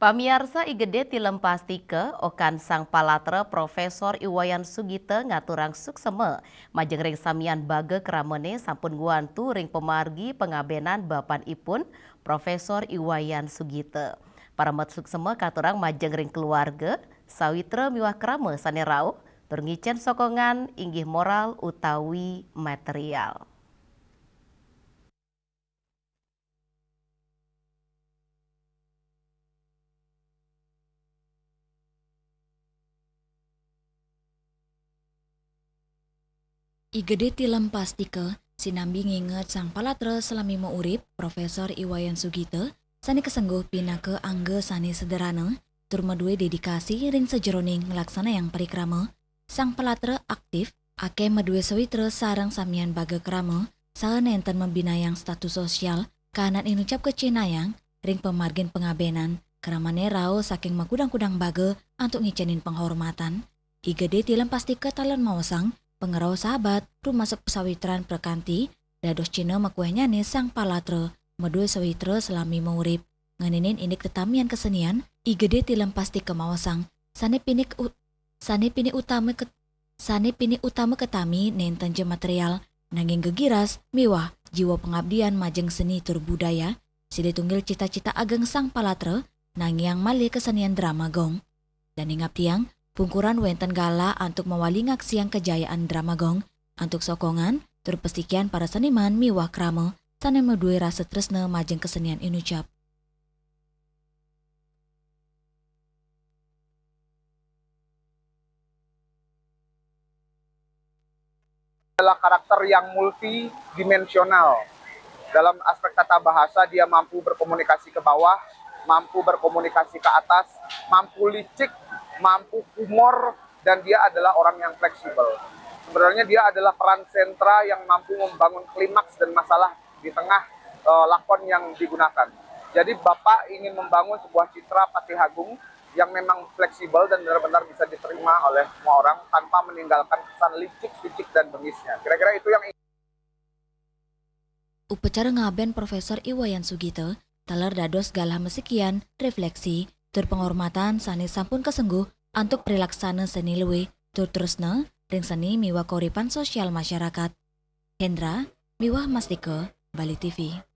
Pamiarsa igede tilem pastike okan sang palatra Profesor Iwayan Sugite ngaturang sukseme majeng ring samian bage keramene sampun guantu ring pemargi pengabenan bapan ipun Profesor Iwayan Sugite. Paramet sukseme katurang majeng ring keluarga sawitra miwah krame sane rauh tur ngicen sokongan inggih moral utawi material. Igede tilem pastike sinambi nginget sang palatra selami mau urip Profesor Iwayan Sugite sani kesengguh pinake angge sani sederhana tur medue dedikasi ring sejeroning ngelaksana yang parikrama sang palatra aktif ake medue sawitra sarang samian baga krama saha nenten membinayang status sosial kahanan inucap kecinayang ring pemargin pengabenan keramane rao saking makudang-kudang baga untuk ngicenin penghormatan. Igede tilem pastike talon mawasang pengerau sahabat rumah pesawitran perkanti dados Cina makuehnya nih sang palatra medue sawitra selami maurip nganinin inik tetamian kesenian igede tilem pasti kemawasang sane pini utama ketami nenten je material nanging gegiras miwah jiwa pengabdian majeng seni tur budaya sili tunggil cita-cita ageng sang palatra nanging yang malih kesenian drama gong dan ingap tiang pungkuran wenten gala untuk mewali ngaksiang kejayaan drama gong untuk sokongan terpestikian para seniman miwah krama sane medue rasa tresna majeng kesenian inucap. Adalah karakter yang multidimensional. Dalam aspek tata bahasa dia mampu berkomunikasi ke bawah, mampu berkomunikasi ke atas, mampu licik, mampu humor, dan dia adalah orang yang fleksibel. Sebenarnya dia adalah peran sentra yang mampu membangun klimaks dan masalah di tengah lakon yang digunakan. Jadi Bapak ingin membangun sebuah citra Patih Agung yang memang fleksibel dan benar-benar bisa diterima oleh semua orang tanpa meninggalkan kesan licik, licik dan bengisnya. Kira-kira itu yang Upacara ngaben Profesor Iwayan Sugite taler dados galah mesekian refleksi tur penghormatan sani sampun kesengguh untuk perilaksana seni luwe tur terusna ring seni miwah koripan sosial masyarakat. Hendra miwah Mastike Bali TV.